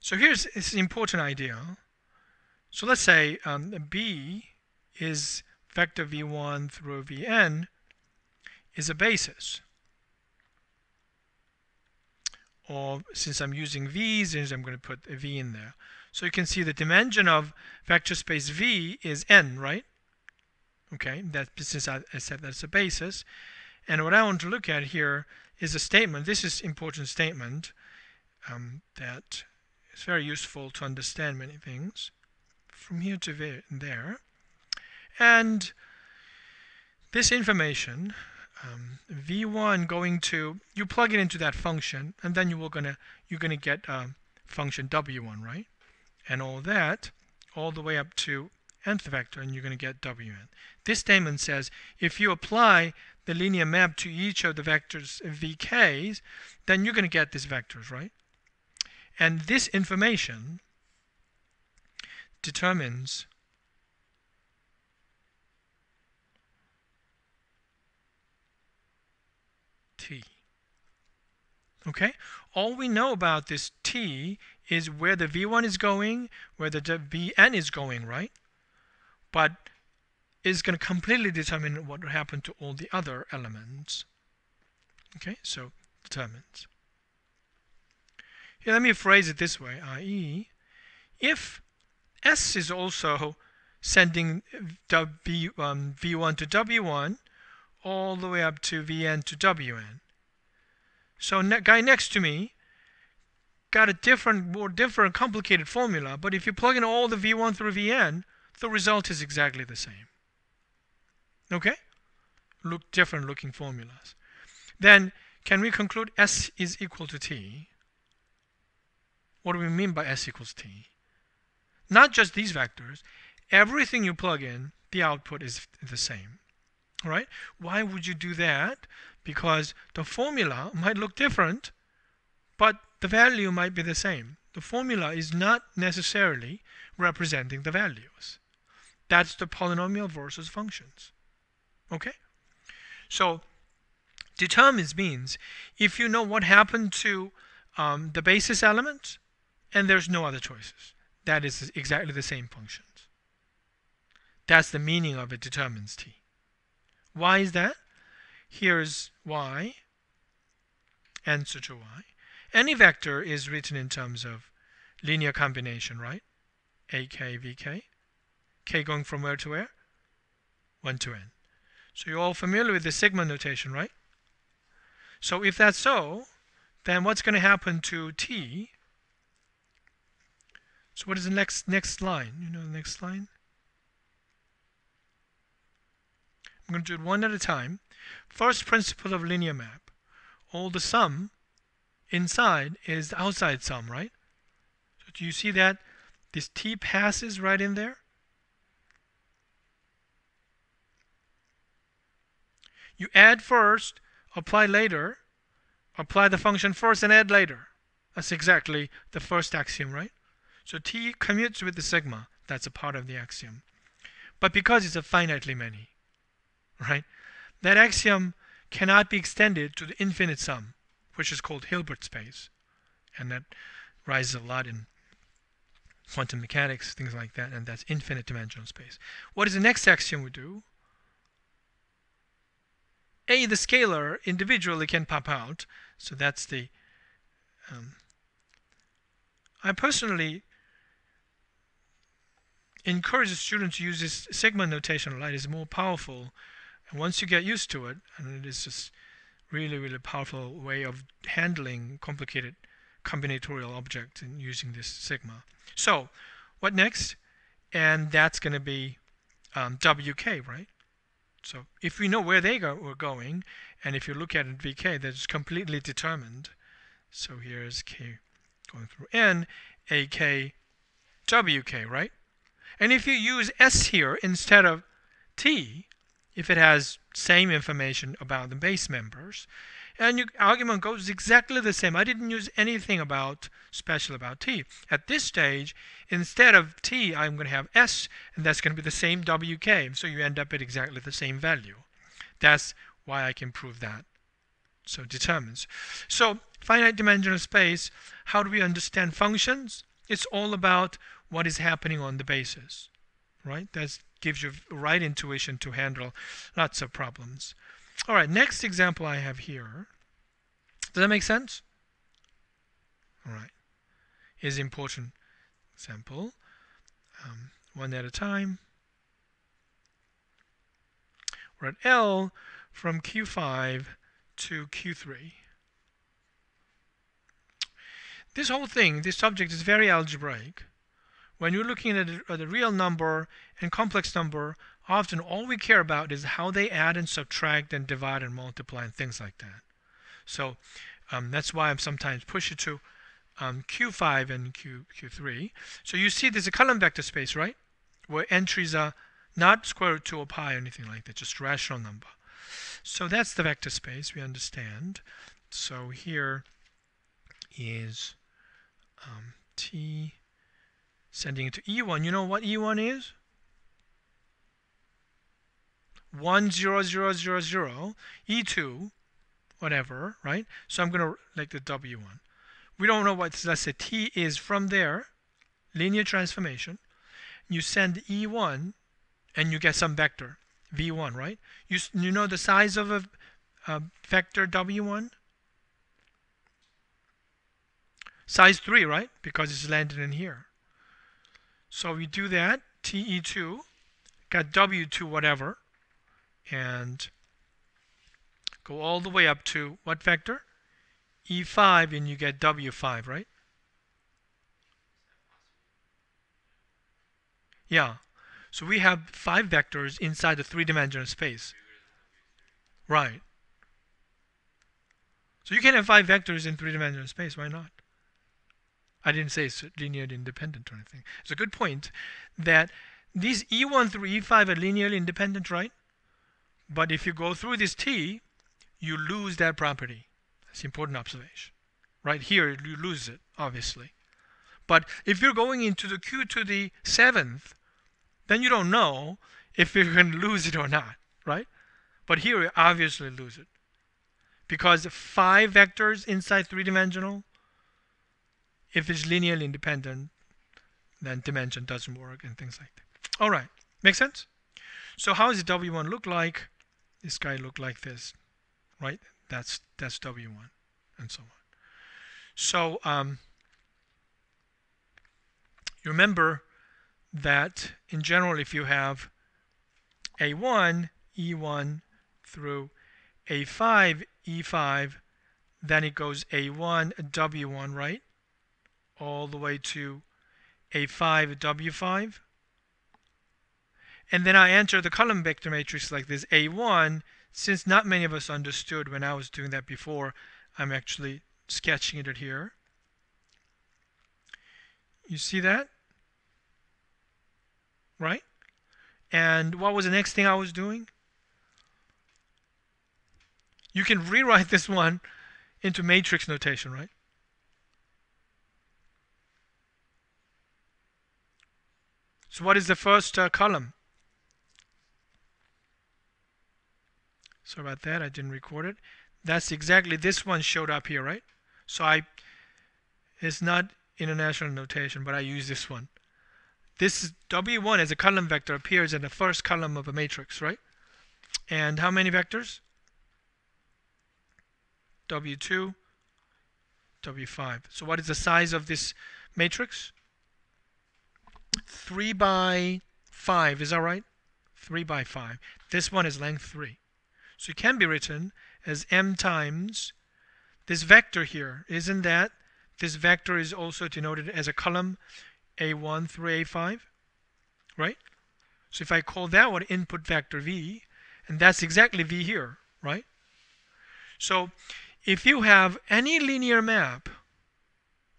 So here's this important idea. So let's say B is vector v1 through vn is a basis. Or since I'm using v's, I'm going to put a v in there. So you can see the dimension of vector space V is n, right? Okay, that since I said that's a basis. And what I want to look at here is a statement. This is important statement that is very useful to understand many things from here to there. And this information, v1 going to, you plug it into that function, and then you're gonna get function w1, right? And all that, all the way up to nth vector, and you're going to get wn. This statement says if you apply the linear map to each of the vectors vk's, then you're going to get these vectors, right? And this information determines t. Okay? All we know about this t is where the v1 is going, where the vn is going, right? But it's going to completely determine what will happen to all the other elements. Okay, so determines. Here, let me phrase it this way, i.e., if S is also sending v1 to w1 all the way up to vn to wn. So guy next to me got a more different complicated formula, but if you plug in all the v1 through vn, the result is exactly the same. Okay? Different looking formulas. Then can we conclude S is equal to T? What do we mean by S equals T? Not just these vectors. Everything you plug in, the output is the same. All right? Why would you do that? Because the formula might look different, but the value might be the same. The formula is not necessarily representing the values. That's the polynomial versus functions. Okay? So determines means if you know what happened to the basis element and there's no other choices. That is exactly the same functions. That's the meaning of it determines t. Why is that? Here's why. Answer to why. Any vector is written in terms of linear combination, right? AK, VK. K going from where to where? 1 to n. So you're all familiar with the sigma notation, right? So if that's so, then what's going to happen to t? So what is the next line? You know the next line? I'm going to do it one at a time. First principle of linear map. All the sum inside is the outside sum, right? So do you see that this t passes right in there? You add first, apply later, apply the function first and add later. That's exactly the first axiom, right? So t commutes with the sigma. That's a part of the axiom. But because it's a finitely many, right? That axiom cannot be extended to the infinite sum, which is called Hilbert space. And that rises a lot in quantum mechanics, things like that, and that's infinite dimensional space. What is the next axiom we do? A, the scalar, individually can pop out. So that's the... I personally encourage the student to use this sigma notation a lot. It's more powerful. And once you get used to it, and it is just really, really powerful way of handling complicated combinatorial objects and using this sigma. So what next? And that's going to be WK, right? So if we know where we're going, and if you look at it VK, that's completely determined. So here's K going through N, AK, WK, right? And if you use S here instead of T, if it has same information about the base members, and your argument goes exactly the same. I didn't use anything special about T. At this stage, instead of T, I'm going to have S, and that's going to be the same WK. So you end up at exactly the same value. That's why I can prove that. So determines. So finite dimensional space, how do we understand functions? It's all about what is happening on the basis, right? That gives you right intuition to handle lots of problems. All right, next example I have here. Does that make sense? All right, is important example. One at a time. We're at L from Q5 to Q3. This whole thing, this subject is very algebraic. When you're looking at a real number and complex number, often all we care about is how they add and subtract and divide and multiply and things like that. So that's why I'm sometimes push it to Q5 and Q3. So you see there's a column vector space, right? Where entries are not square root 2 or pi or anything like that, just rational number. So that's the vector space, we understand. So here is T sending it to E1. You know what E1 is? 1, 0, 0, 0, 0. E2, whatever, right? So I'm going to like the W1. We don't know what, let's say T is from there, linear transformation. You send E1 and you get some vector, V1, right? You know the size of a vector W1? Size 3, right? Because it's landed in here. So we do that, TE2, got W2 whatever, and go all the way up to what vector? E5, and you get W5, right? Yeah. So we have 5 vectors inside the 3-dimensional space. Right. So you can have 5 vectors in 3-dimensional space. Why not? I didn't say it's linearly independent or anything. It's a good point that these E1 through E5 are linearly independent, right? But if you go through this T, you lose that property. That's an important observation. Right here, you lose it, obviously. But if you're going into the Q to the 7th, then you don't know if you're going to lose it or not, right? But here, you obviously lose it. Because 5 vectors inside 3-dimensional, if it's linearly independent, then dimension doesn't work and things like that. All right, make sense? So how does W1 look like? This guy look like this, right? That's W1, and so on. So you remember that in general, if you have A1, E1 through A5, E5, then it goes A1, W1, right? All the way to A5, W5. And then I enter the column vector matrix like this, A1. Since not many of us understood when I was doing that before, I'm actually sketching it here. You see that? Right? And what was the next thing I was doing? You can rewrite this one into matrix notation, right? So what is the first column? Sorry about that, I didn't record it. That's exactly this one showed up here, right? So it's not international notation, but I use this one. This is W1 as a column vector appears in the first column of a matrix, right? And how many vectors? W2, W5. So what is the size of this matrix? 3 by 5, is that right? 3 by 5. This one is length 3. So it can be written as m times this vector here. Isn't that this vector is also denoted as a column A1 through A5, right? So if I call that one input vector V, and that's exactly V here, right? So if you have any linear map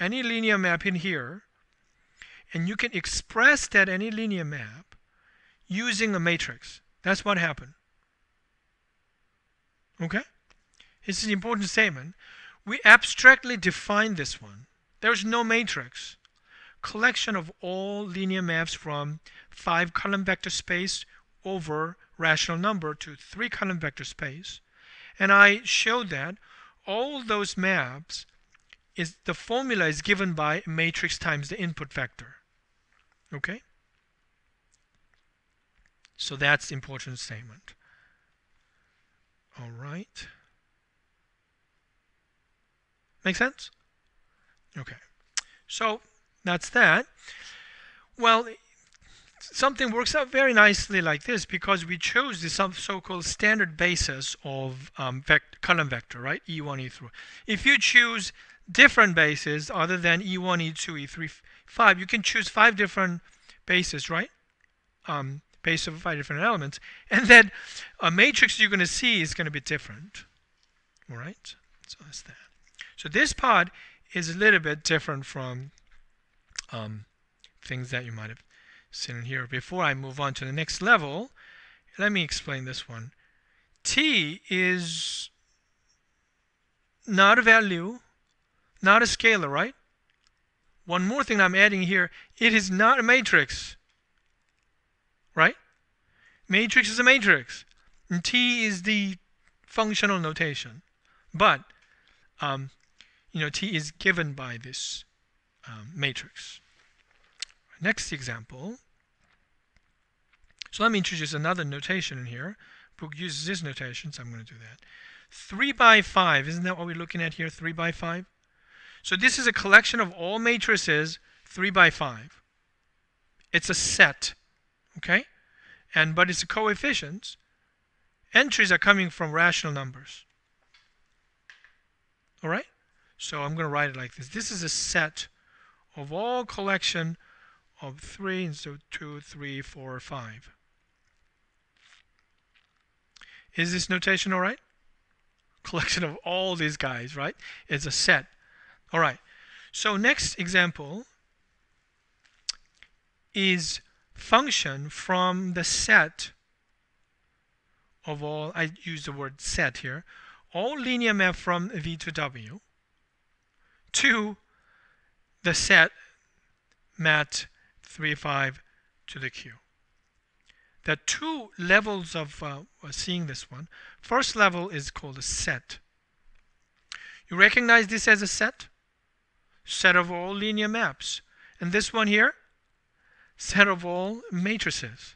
in here, and you can express that any linear map using a matrix, that's what happened. Okay? This is an important statement. We abstractly define this one. There's no matrix. Collection of all linear maps from 5 column vector space over rational number to 3 column vector space. And I showed that all those maps is the formula is given by matrix times the input vector. Okay? So that's the important statement. All right. Make sense? Okay. So that's that. Well, something works out very nicely like this because we chose this so-called standard basis of column vector, right? E1, E3. If you choose different bases other than E1, E2, E3, 5, you can choose 5 different bases, right? Base of 5 different elements. And then a matrix you're going to see is going to be different. All right? So that's that. So this part is a little bit different from things that you might have seen in here. Before I move on to the next level, let me explain this one. T is not a value, not a scalar, right? One more thing I'm adding here, it is not a matrix, right? Matrix is a matrix, and T is the functional notation. But, T is given by this matrix. Next example. So let me introduce another notation in here. Book uses this notation, so I'm going to do that. 3 by 5, isn't that what we're looking at here? 3 by 5. So this is a collection of all matrices 3 by 5. It's a set, okay? But it's a coefficients. Entries are coming from rational numbers. All right? So I'm going to write it like this. This is a set of all collection of 3, and so 2, 3, 4, 5. Is this notation all right? Collection of all these guys, right? It's a set. All right. So next example is function from the set of all, I use the word set here, all linear map from V to W to the set mat 3, 5 to the Q. There are 2 levels of seeing this one. First level is called a set. You recognize this as a set? Set of all linear maps. And this one here? Set of all matrices.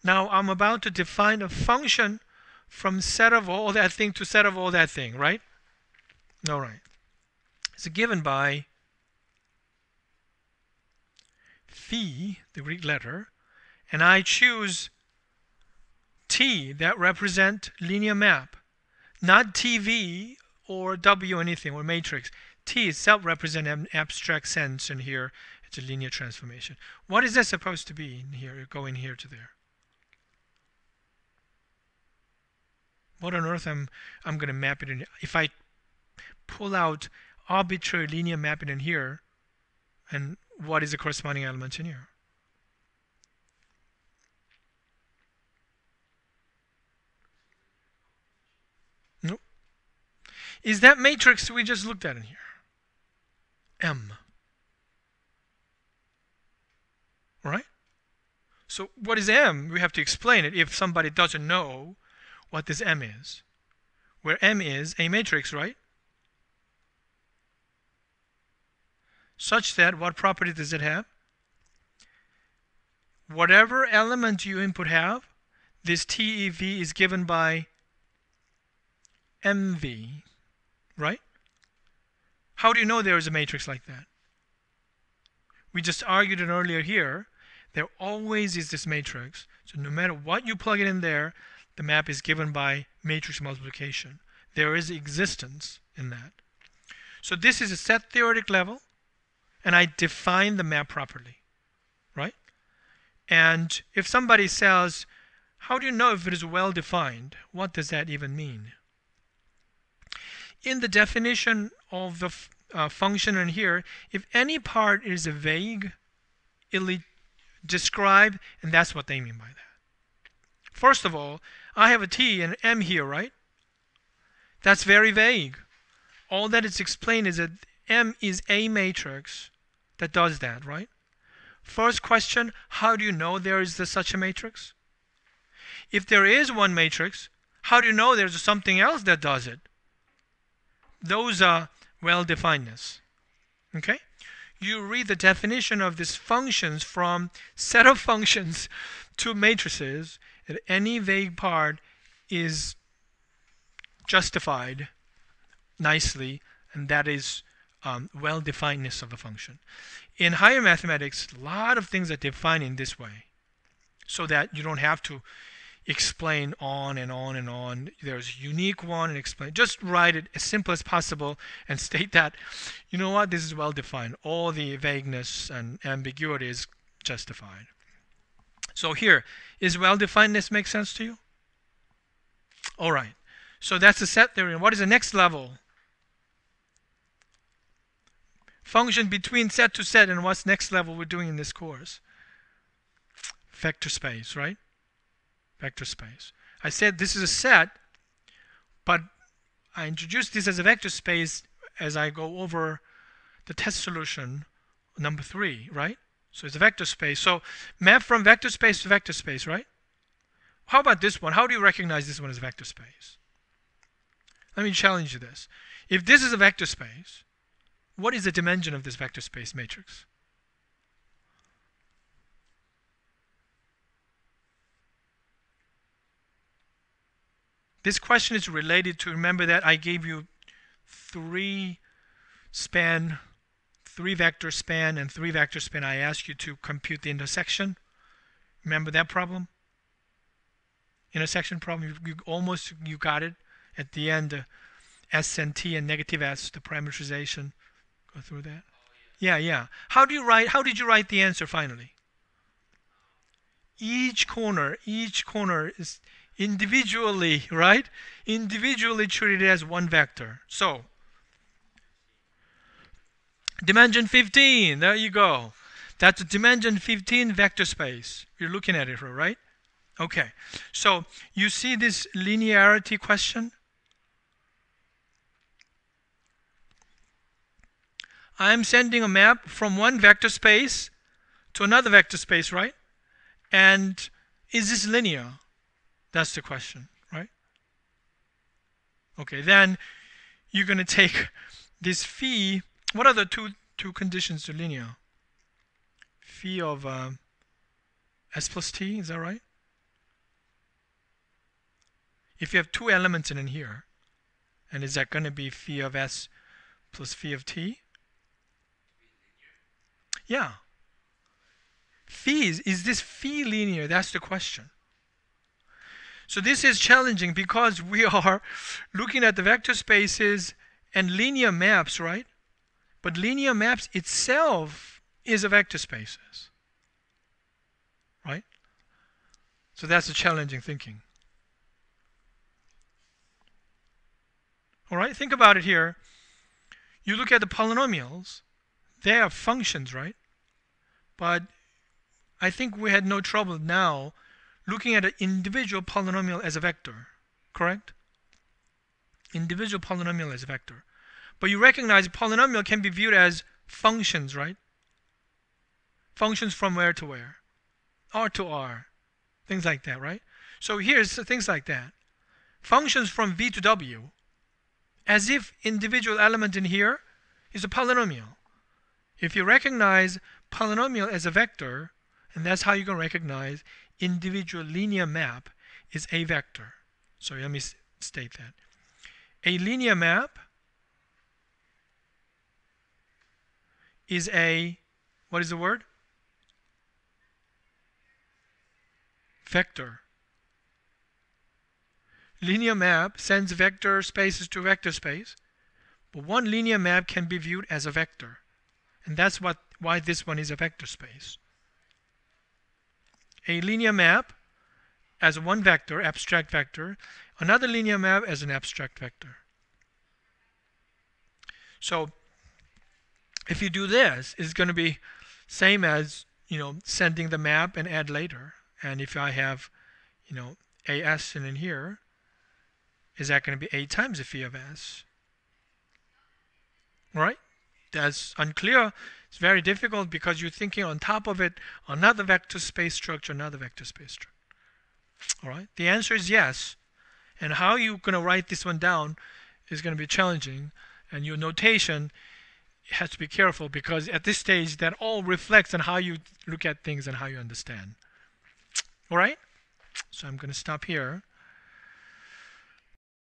Now I'm about to define a function from set of all that thing to set of all that thing, right? All right. It's given by phi, the Greek letter, and I choose T that represent linear map, not TV or W anything or matrix. T itself represent an abstract sense, and here it's a linear transformation. What is that supposed to be in here, going here to there? What on earth I'm going to map it in? If I pull out arbitrary linear mapping in here, and what is the corresponding element in here? Nope. Is that matrix we just looked at in here? M. Right? So what is M? We have to explain it if somebody doesn't know what this M is. Where M is a matrix, right? Such that what property does it have? Whatever element you input have, this TEV is given by MV, right? How do you know there is a matrix like that? We just argued it earlier here. There always is this matrix. So no matter what you plug it in there, the map is given by matrix multiplication. There is existence in that. So this is a set theoretic level, and I define the map properly, right? And if somebody says, how do you know if it is well defined? What does that even mean? In the definition of the function in here, if any part is vague, it'll describe, and that's what they mean by that. First of all, I have a T and M here, right? That's very vague. All that is explained is that M is a matrix that does that, right? First question, how do you know there is such a matrix? If there is one matrix, how do you know there's something else that does it? Those well-definedness. Okay? You read the definition of these functions from set of functions to matrices, and any vague part is justified nicely, and that is well-definedness of a function. In higher mathematics, a lot of things are defined in this way, so that you don't have to explain on and on and on. There's unique one and explain. Just write it as simple as possible and state that, you know what, this is well defined. All the vagueness and ambiguity is justified. So here, is well definedness make sense to you? All right. So that's the set theory. What is the next level? Function between set to set, and what's next level we're doing in this course? Vector space, right? Vector space. I said this is a set, but I introduced this as a vector space as I go over the test solution number 3, right? So it's a vector space. So map from vector space to vector space, right? How about this one? How do you recognize this one as vector space? Let me challenge you this. If this is a vector space, what is the dimension of this vector space matrix? This question is related to, remember that I gave you 3 vector span and 3 vector span. I asked you to compute the intersection. Remember that problem? Intersection problem, you got it at the end. S and T and negative S, the parameterization. Go through that. Yeah. How did you write the answer finally? Each corner is individually, right? Individually treated as one vector. So, dimension 15, there you go. That's a dimension 15 vector space. You're looking at it, right? Okay. So, you see this linearity question? I'm sending a map from one vector space to another vector space, right? And is this linear? That's the question, right? Okay, then you're going to take this phi. What are the two conditions to linear? Phi of S plus T, is that right? If you have 2 elements in here, and is that going to be phi of S plus phi of T? Yeah. Phi, is this phi linear? That's the question. So this is challenging because we are looking at the vector spaces and linear maps, right? But linear maps itself is a vector spaces, right? So that's a challenging thinking. All right, think about it here. You look at the polynomials. They are functions, right? But I think we had no trouble now looking at an individual polynomial as a vector, correct? Individual polynomial as a vector. But you recognize polynomial can be viewed as functions, right? Functions from where to where? R to R. Things like that, right? So here's things like that. Functions from V to W. As if individual element in here is a polynomial. If you recognize polynomial as a vector, and that's how you can recognize individual linear map is a vector. So let me state that. A linear map is a, what is the word? Vector. Linear map sends vector spaces to vector space, but one linear map can be viewed as a vector. And that's why this one is a vector space. A linear map as one vector, abstract vector, another linear map as an abstract vector. So if you do this, it's going to be same as, sending the map and add later. And if I have, AS in here, is that going to be A times the phi of S? All right? That's unclear. It's very difficult because you're thinking on top of it another vector space structure, another vector space structure. All right? The answer is yes. And how you're going to write this one down is going to be challenging. And your notation has to be careful, because at this stage that all reflects on how you look at things and how you understand. All right? So I'm going to stop here.